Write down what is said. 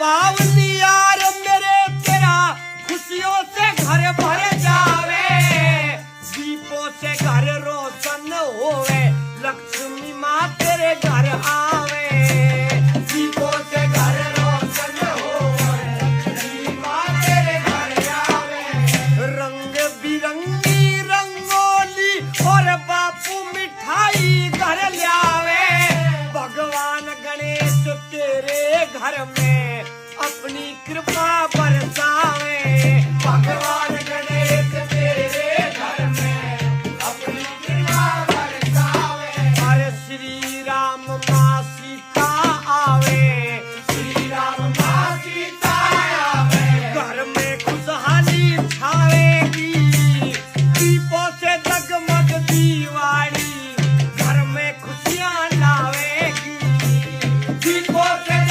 दीपावली यार मेरे तेरा खुशियों से घर भर जावे, दीपों से घर रोशन होवे, लक्ष्मी माँ तेरे घर आवे, दीपों से घर रोशन होवे, लक्ष्मी माँ तेरे घर आवे। रंग बिरंगी रंगोली और बापू मिठाई घर लावे, भगवान गणेश तेरे घर में अपनी कृपा बरसावे, भगवान गणेश तेरे घर में अपनी कृपा बरसावे। अरे श्री राम माँ सीता आवे, श्री राम माँ सीता आवे, घर में खुशहाली छावेगी, दीपों से जगमग दीवारी घर में खुशियाँ लावेगी, दीपों से